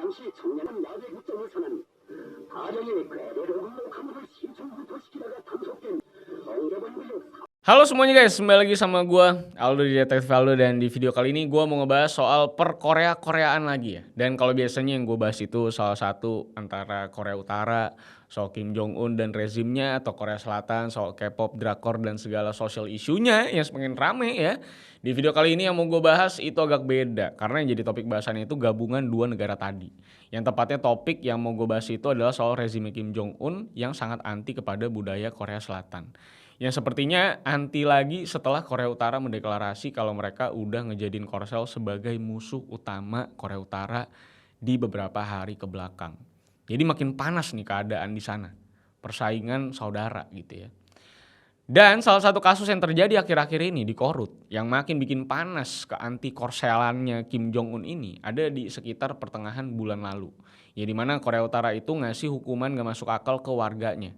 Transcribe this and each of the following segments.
당시 청년은 야대 국정을 선언 가정의 괴뢰를 목함을 시청부터시키다가 단속된 정개벌구역. Halo semuanya guys, kembali lagi sama gue Aldo di Detektif Aldo, dan di video kali ini gue mau ngebahas soal per-Korea-Koreaan lagi ya. Dan kalau biasanya yang gue bahas itu salah satu antara Korea Utara, soal Kim Jong Un dan rezimnya, atau Korea Selatan, soal K-pop, drakor, dan segala social isunya yang semakin rame ya. Di video kali ini yang mau gue bahas itu agak beda, karena yang jadi topik bahasannya itu gabungan dua negara tadi. Yang tepatnya topik yang mau gue bahas itu adalah soal rezim Kim Jong Un yang sangat anti kepada budaya Korea Selatan. Yang sepertinya anti lagi setelah Korea Utara mendeklarasi kalau mereka udah ngejadiin Korsel sebagai musuh utama Korea Utara di beberapa hari ke belakang. Jadi makin panas nih keadaan di sana. Persaingan saudara gitu ya. Dan salah satu kasus yang terjadi akhir-akhir ini di Korut yang makin bikin panas ke anti Korselannya Kim Jong Un ini ada di sekitar pertengahan bulan lalu. Ya dimana Korea Utara itu ngasih hukuman gak masuk akal ke warganya.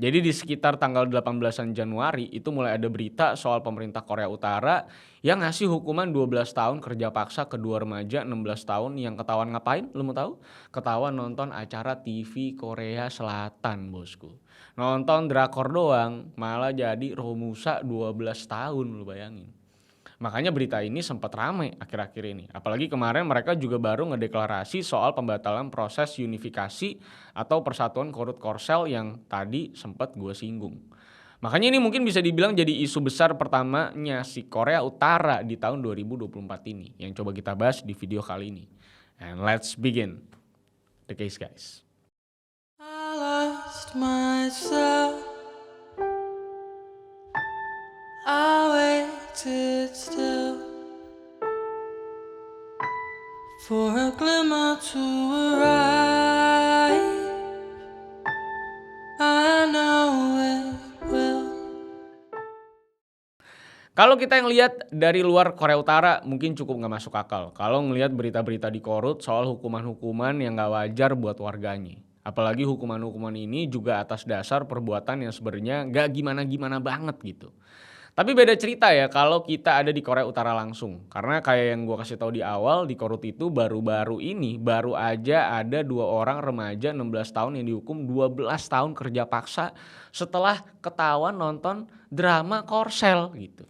Jadi di sekitar tanggal 18 Januari itu mulai ada berita soal pemerintah Korea Utara yang ngasih hukuman 12 tahun kerja paksa ke dua remaja 16 tahun yang ketahuan ngapain? Lu mau tahu? Ketahuan nonton acara TV Korea Selatan, bosku. Nonton drakor doang malah jadi Romusa 12 tahun, lu bayangin. Makanya berita ini sempat ramai akhir-akhir ini. Apalagi kemarin mereka juga baru ngedeklarasi soal pembatalan proses unifikasi atau persatuan Korut Korsel yang tadi sempat gue singgung. Makanya ini mungkin bisa dibilang jadi isu besar pertamanya si Korea Utara di tahun 2024 ini yang coba kita bahas di video kali ini. And let's begin the case, guys. I lost myself. I waited still for a glimmer to arrive. I know it will. Kalau kita yang lihat dari luar Korea Utara mungkin cukup nggak masuk akal kalau ngelihat berita-berita di Korut soal hukuman-hukuman yang nggak wajar buat warganya. Apalagi hukuman-hukuman ini juga atas dasar perbuatan yang sebenarnya nggak gimana-gimana banget gitu. Tapi beda cerita ya kalau kita ada di Korea Utara langsung. Karena kayak yang gue kasih tahu di awal, di Korut itu baru aja ada 2 orang remaja 16 tahun yang dihukum 12 tahun kerja paksa setelah ketahuan nonton drama Korsel gitu.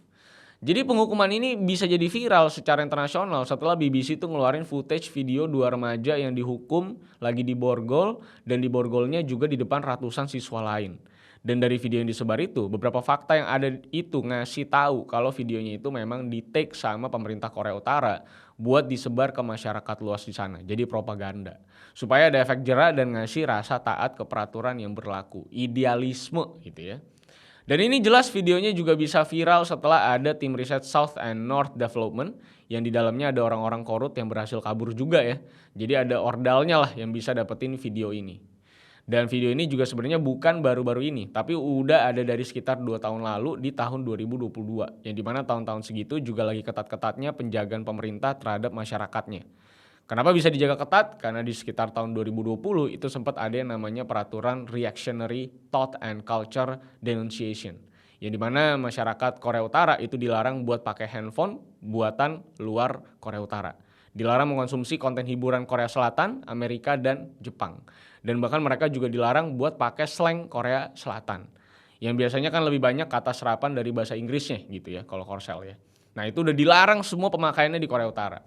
Jadi penghukuman ini bisa jadi viral secara internasional setelah BBC itu ngeluarin footage video 2 remaja yang dihukum lagi di borgol, dan di borgolnya juga di depan ratusan siswa lain. Dan dari video yang disebar itu, beberapa fakta yang ada itu ngasih tahu kalau videonya itu memang di-take sama pemerintah Korea Utara buat disebar ke masyarakat luas di sana. Jadi propaganda. Supaya ada efek jera dan ngasih rasa taat ke peraturan yang berlaku. Idealisme gitu ya. Dan ini jelas videonya juga bisa viral setelah ada tim riset South and North Development yang di dalamnya ada orang-orang Korut yang berhasil kabur juga ya. Jadi ada ordalnya lah yang bisa dapetin video ini. Dan video ini juga sebenarnya bukan baru-baru ini, tapi udah ada dari sekitar 2 tahun lalu di tahun 2022. Yang dimana tahun-tahun segitu juga lagi ketat-ketatnya penjagaan pemerintah terhadap masyarakatnya. Kenapa bisa dijaga ketat? Karena di sekitar tahun 2020 itu sempat ada yang namanya peraturan Reactionary Thought and Culture Denunciation. Yang dimana masyarakat Korea Utara itu dilarang buat pakai handphone buatan luar Korea Utara. Dilarang mengkonsumsi konten hiburan Korea Selatan, Amerika, dan Jepang. Dan bahkan mereka juga dilarang buat pakai slang Korea Selatan. Yang biasanya kan lebih banyak kata serapan dari bahasa Inggrisnya gitu ya kalau Korsel ya. Nah itu udah dilarang semua pemakaiannya di Korea Utara.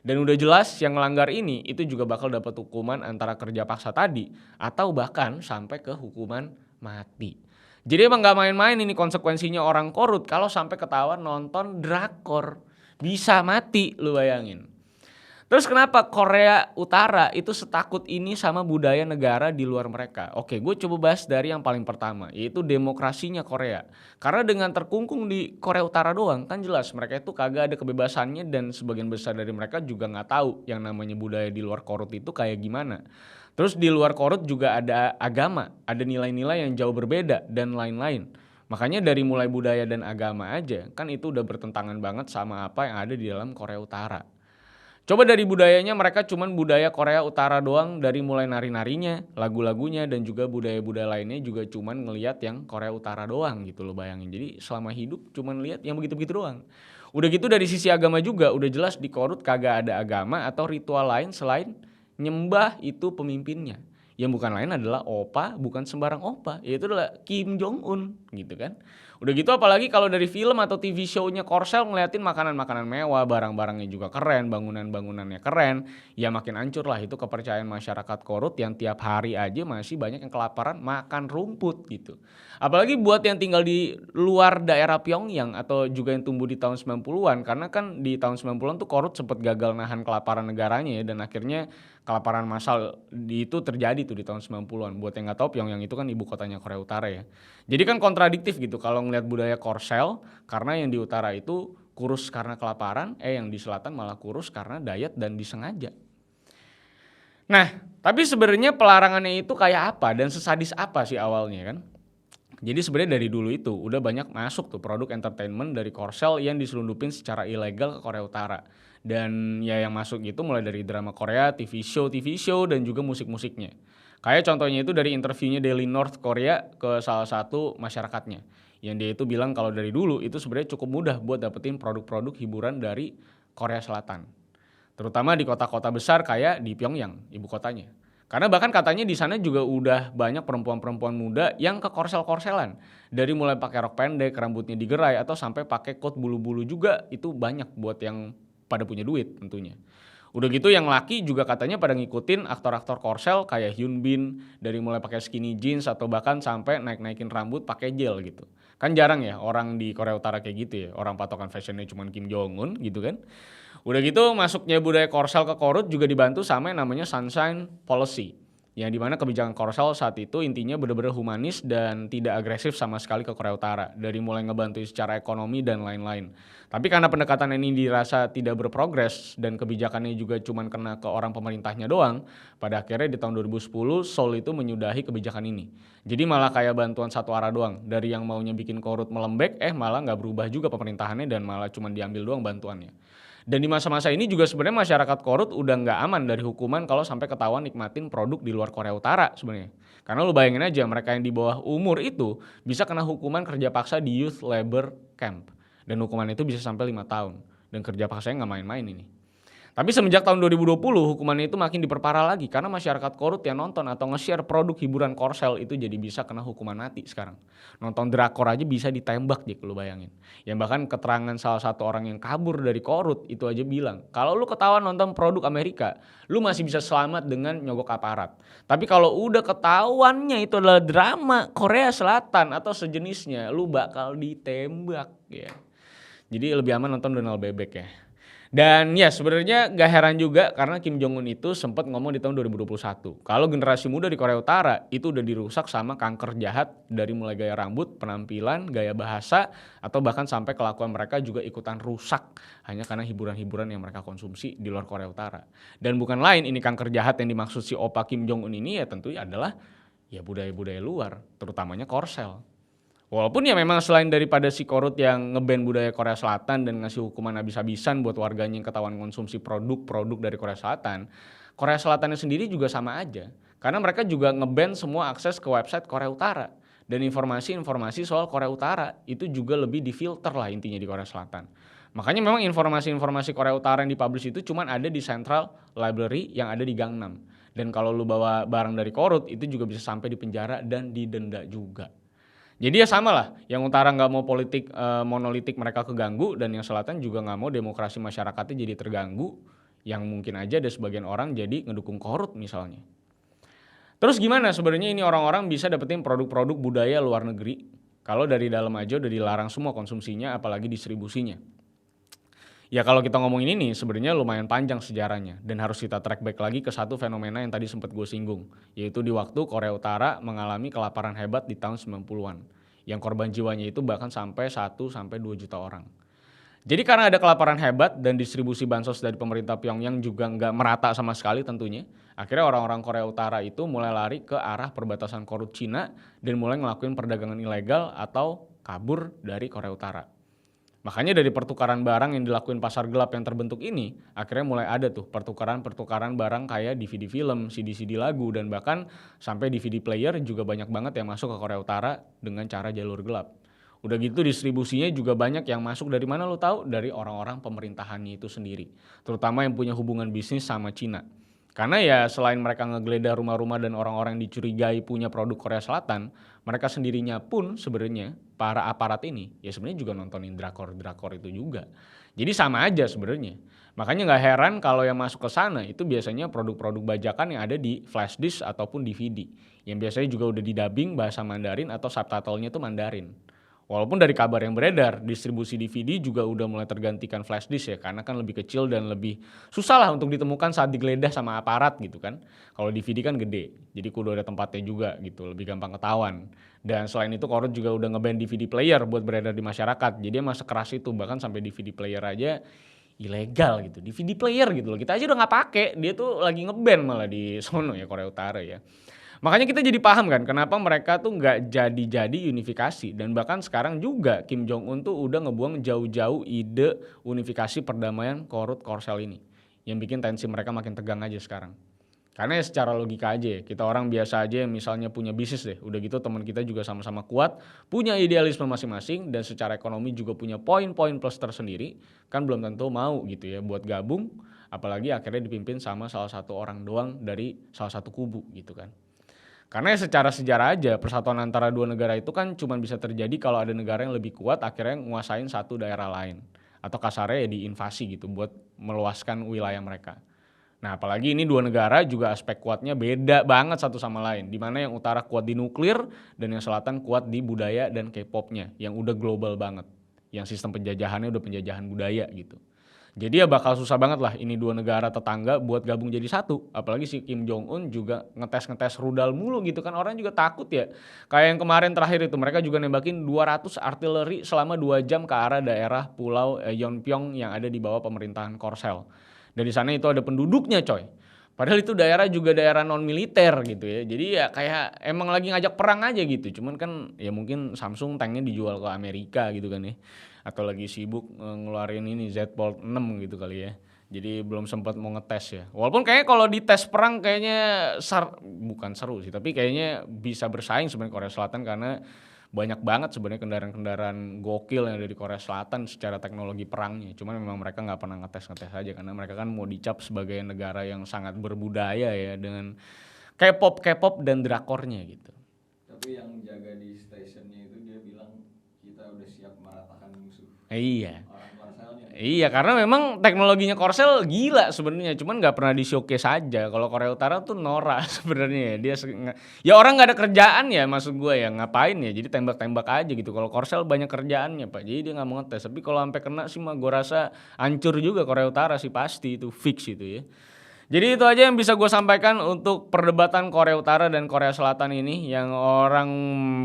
Dan udah jelas yang melanggar ini itu juga bakal dapat hukuman antara kerja paksa tadi atau bahkan sampai ke hukuman mati. Jadi emang gak main-main ini konsekuensinya orang Korut kalau sampai ketahuan nonton drakor. Bisa mati lu bayangin. Terus kenapa Korea Utara itu setakut ini sama budaya negara di luar mereka? Oke, gue coba bahas dari yang paling pertama, yaitu demokrasinya Korea. Karena dengan terkungkung di Korea Utara doang, kan jelas mereka itu kagak ada kebebasannya, dan sebagian besar dari mereka juga nggak tahu yang namanya budaya di luar Korut itu kayak gimana. Terus di luar Korut juga ada agama, ada nilai-nilai yang jauh berbeda, dan lain-lain. Makanya dari mulai budaya dan agama aja, kan itu udah bertentangan banget sama apa yang ada di dalam Korea Utara. Coba dari budayanya, mereka cuman budaya Korea Utara doang, dari mulai nari-narinya, lagu-lagunya, dan juga budaya-budaya lainnya juga cuman ngelihat yang Korea Utara doang gitu loh, bayangin. Jadi selama hidup cuman lihat yang begitu-begitu doang. Udah gitu dari sisi agama juga udah jelas di Korut kagak ada agama atau ritual lain selain nyembah itu pemimpinnya. Yang bukan lain adalah opa, bukan sembarang opa, yaitu adalah Kim Jong Un gitu kan. Udah gitu apalagi kalau dari film atau TV show-nya Korsel ngeliatin makanan-makanan mewah, barang-barangnya juga keren, bangunan-bangunannya keren, ya makin hancur lah itu kepercayaan masyarakat Korut yang tiap hari aja masih banyak yang kelaparan makan rumput gitu. Apalagi buat yang tinggal di luar daerah Pyongyang atau juga yang tumbuh di tahun 90-an, karena kan di tahun 90-an tuh Korut sempat gagal nahan kelaparan negaranya ya, dan akhirnya kelaparan massal itu terjadi tuh di tahun 90-an. Buat yang nggak tahu, Pyongyang itu kan ibu kotanya Korea Utara ya. Jadi kan kontradiktif gitu kalau ngelihat budaya Korsel, karena yang di utara itu kurus karena kelaparan, yang di selatan malah kurus karena diet dan disengaja. Nah, tapi sebenarnya pelarangannya itu kayak apa dan sesadis apa sih awalnya kan? Jadi sebenarnya dari dulu itu udah banyak masuk tuh produk entertainment dari Korsel yang diselundupin secara ilegal ke Korea Utara. Dan ya yang masuk itu mulai dari drama Korea, TV show dan juga musik-musiknya. Kayak contohnya itu dari interviewnya Daily North Korea ke salah satu masyarakatnya. Yang dia itu bilang kalau dari dulu itu sebenarnya cukup mudah buat dapetin produk-produk hiburan dari Korea Selatan. Terutama di kota-kota besar kayak di Pyongyang, ibu kotanya. Karena bahkan katanya di sana juga udah banyak perempuan-perempuan muda yang ke korsel-korselan. Dari mulai pakai rok pendek, rambutnya digerai, atau sampai pakai coat bulu-bulu juga, itu banyak buat yang pada punya duit tentunya. Udah gitu yang laki juga katanya pada ngikutin aktor-aktor korsel kayak Hyun Bin, dari mulai pakai skinny jeans atau bahkan sampai naik-naikin rambut pakai gel gitu. Kan jarang ya orang di Korea Utara kayak gitu ya, orang patokan fashionnya cuma Kim Jong Un gitu kan. Udah gitu masuknya budaya Korsel ke Korut juga dibantu sama yang namanya Sunshine Policy. Yang dimana kebijakan Korsel saat itu intinya benar-benar humanis dan tidak agresif sama sekali ke Korea Utara. Dari mulai ngebantu secara ekonomi dan lain-lain. Tapi karena pendekatan ini dirasa tidak berprogres dan kebijakannya juga cuma kena ke orang pemerintahnya doang, pada akhirnya di tahun 2010 Seoul itu menyudahi kebijakan ini. Jadi malah kayak bantuan satu arah doang. Dari yang maunya bikin Korut melembek, malah nggak berubah juga pemerintahannya dan malah cuma diambil doang bantuannya. Dan di masa-masa ini juga sebenarnya masyarakat Korut udah nggak aman dari hukuman kalau sampai ketahuan nikmatin produk di luar Korea Utara sebenarnya. Karena lu bayangin aja mereka yang di bawah umur itu bisa kena hukuman kerja paksa di youth labor camp. Dan hukuman itu bisa sampai 5 tahun. Dan kerja paksanya nggak main-main ini. Tapi semenjak tahun 2020 hukumannya itu makin diperparah lagi karena masyarakat Korut yang nonton atau nge-share produk hiburan Korsel itu jadi bisa kena hukuman mati sekarang. Nonton drakor aja bisa ditembak Jik, lu bayangin. Yang bahkan keterangan salah satu orang yang kabur dari Korut itu aja bilang, kalau lu ketahuan nonton produk Amerika, lu masih bisa selamat dengan nyogok aparat. Tapi kalau udah ketahuannya itu adalah drama Korea Selatan atau sejenisnya, lu bakal ditembak ya. Jadi lebih aman nonton Donald Bebek ya. Dan ya sebenarnya gak heran juga karena Kim Jong Un itu sempat ngomong di tahun 2021. Kalau generasi muda di Korea Utara itu udah dirusak sama kanker jahat dari mulai gaya rambut, penampilan, gaya bahasa, atau bahkan sampai kelakuan mereka juga ikutan rusak hanya karena hiburan-hiburan yang mereka konsumsi di luar Korea Utara. Dan bukan lain ini kanker jahat yang dimaksud si opa Kim Jong Un ini ya tentunya adalah ya budaya-budaya luar, terutamanya Korsel. Walaupun ya memang selain daripada si Korut yang nge-ban budaya Korea Selatan dan ngasih hukuman habis-habisan buat warganya yang ketahuan konsumsi produk-produk dari Korea Selatan, Korea Selatannya sendiri juga sama aja. Karena mereka juga nge-ban semua akses ke website Korea Utara. Dan informasi-informasi soal Korea Utara itu juga lebih difilter lah intinya di Korea Selatan. Makanya memang informasi-informasi Korea Utara yang dipublish itu cuma ada di Central Library yang ada di Gangnam. Dan kalau lu bawa barang dari Korut itu juga bisa sampai di penjara dan didenda juga. Jadi ya sama lah, yang utara nggak mau politik monolitik mereka keganggu dan yang selatan juga nggak mau demokrasi masyarakatnya jadi terganggu, yang mungkin aja ada sebagian orang jadi ngedukung Korut misalnya. Terus gimana sebenarnya ini orang-orang bisa dapetin produk-produk budaya luar negeri kalau dari dalam aja udah dilarang semua konsumsinya apalagi distribusinya. Ya kalau kita ngomongin ini sebenarnya lumayan panjang sejarahnya dan harus kita track back lagi ke satu fenomena yang tadi sempat gue singgung, yaitu di waktu Korea Utara mengalami kelaparan hebat di tahun 90-an, yang korban jiwanya itu bahkan sampai 1-2 juta orang. Jadi karena ada kelaparan hebat dan distribusi bansos dari pemerintah Pyongyang juga nggak merata sama sekali tentunya, akhirnya orang-orang Korea Utara itu mulai lari ke arah perbatasan Korut Cina dan mulai ngelakuin perdagangan ilegal atau kabur dari Korea Utara. Makanya dari pertukaran barang yang dilakuin pasar gelap yang terbentuk ini, akhirnya mulai ada tuh pertukaran barang kayak DVD film, CD-CD lagu, dan bahkan sampai DVD player juga banyak banget yang masuk ke Korea Utara dengan cara jalur gelap. Udah gitu distribusinya juga banyak yang masuk dari mana lo tahu? Dari orang-orang pemerintahannya itu sendiri, terutama yang punya hubungan bisnis sama Cina. Karena ya selain mereka ngegeledah rumah-rumah dan orang-orang yang dicurigai punya produk Korea Selatan, mereka sendirinya pun sebenarnya para aparat ini ya sebenarnya juga nontonin drakor-drakor itu juga. Jadi sama aja sebenarnya. Makanya nggak heran kalau yang masuk ke sana itu biasanya produk-produk bajakan yang ada di flash disk ataupun DVD. Yang biasanya juga udah didubbing bahasa Mandarin atau subtitlenya itu Mandarin. Walaupun dari kabar yang beredar, distribusi DVD juga udah mulai tergantikan flash disk ya, karena kan lebih kecil dan lebih susah lah untuk ditemukan saat digeledah sama aparat gitu kan. Kalau DVD kan gede, jadi kudu ada tempatnya juga gitu, lebih gampang ketahuan. Dan selain itu Korut juga udah nge-ban DVD player buat beredar di masyarakat, jadi emang sekeras itu, bahkan sampai DVD player aja ilegal gitu, DVD player gitu loh, kita aja udah nggak pakai, dia tuh lagi nge-ban malah di sono ya, Korea Utara ya. Makanya kita jadi paham kan kenapa mereka tuh nggak jadi-jadi unifikasi, dan bahkan sekarang juga Kim Jong Un tuh udah ngebuang jauh-jauh ide unifikasi perdamaian Korut Korsel ini, yang bikin tensi mereka makin tegang aja sekarang. Karena ya secara logika aja ya, kita orang biasa aja yang misalnya punya bisnis deh, udah gitu teman kita juga sama-sama kuat, punya idealisme masing-masing, dan secara ekonomi juga punya poin-poin plus tersendiri, kan belum tentu mau gitu ya buat gabung, apalagi akhirnya dipimpin sama salah satu orang doang dari salah satu kubu gitu kan. Karena secara sejarah aja persatuan antara dua negara itu kan cuma bisa terjadi kalau ada negara yang lebih kuat akhirnya nguasain satu daerah lain. Atau kasarnya ya diinvasi gitu buat meluaskan wilayah mereka. Nah apalagi ini dua negara juga aspek kuatnya beda banget satu sama lain. Dimana yang utara kuat di nuklir dan yang selatan kuat di budaya dan K-popnya yang udah global banget. Yang sistem penjajahannya udah penjajahan budaya gitu. Jadi ya bakal susah banget lah ini dua negara tetangga buat gabung jadi satu. Apalagi si Kim Jong Un juga ngetes rudal mulu gitu kan, orang juga takut ya. Kayak yang kemarin terakhir itu mereka juga nembakin 200 artileri selama 2 jam ke arah daerah pulau Yeonpyeong yang ada di bawah pemerintahan Korsel. Dan di sana itu ada penduduknya coy. Padahal itu daerah juga daerah non militer gitu ya. Jadi ya kayak emang lagi ngajak perang aja gitu. Cuman kan ya mungkin Samsung tanknya dijual ke Amerika gitu kan ya. Atau lagi sibuk ngeluarin ini Z Fold 6 gitu kali ya. Jadi belum sempat mau ngetes ya. Walaupun kayaknya kalau dites perang kayaknya bukan seru sih, tapi kayaknya bisa bersaing sebenarnya Korea Selatan karena banyak banget sebenarnya kendaraan-kendaraan gokil yang ada di Korea Selatan secara teknologi perangnya. Cuman memang mereka nggak pernah ngetes aja karena mereka kan mau dicap sebagai negara yang sangat berbudaya ya dengan K-pop dan drakornya gitu. Tapi yang jaga di stationnya itu dia bilang kita udah siap meratakan musuh. Iya. Orang Korselnya. Iya, karena memang teknologinya Korsel gila sebenarnya, cuman nggak pernah di showcase aja. Kalau Korea Utara tuh norak sebenarnya ya. Ya orang nggak ada kerjaan ya, maksud gue ya ngapain ya? Jadi tembak-tembak aja gitu. Kalau Korsel banyak kerjaannya pak, jadi dia nggak mau ngetes. Tapi kalau sampai kena sih mah gue rasa hancur juga Korea Utara sih pasti itu fix itu ya. Jadi itu aja yang bisa gue sampaikan untuk perdebatan Korea Utara dan Korea Selatan ini yang orang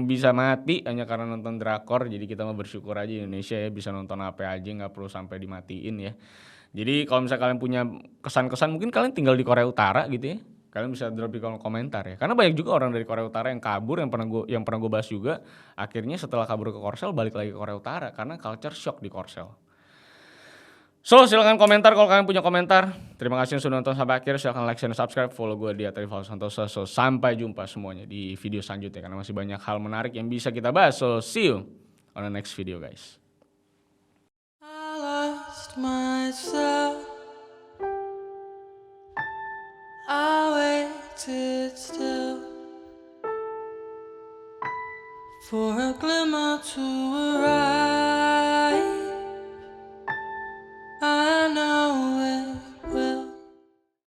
bisa mati hanya karena nonton drakor. Jadi kita mau bersyukur aja Indonesia ya bisa nonton apa aja, nggak perlu sampai dimatiin ya. Jadi kalau misalnya kalian punya kesan-kesan mungkin kalian tinggal di Korea Utara gitu ya. Kalian bisa drop di kolom komentar ya. Karena banyak juga orang dari Korea Utara yang kabur yang pernah gue bahas juga. Akhirnya setelah kabur ke Korsel balik lagi ke Korea Utara karena culture shock di Korsel. So silahkan komentar kalau kalian punya komentar. Terima kasih yang sudah nonton sampai akhir. Silahkan like, share, dan subscribe. Follow gue di @rivalsantoso. So sampai jumpa semuanya di video selanjutnya karena masih banyak hal menarik yang bisa kita bahas. So see you on the next video guys. I lost myself. I waited still for a glimmer to arrive.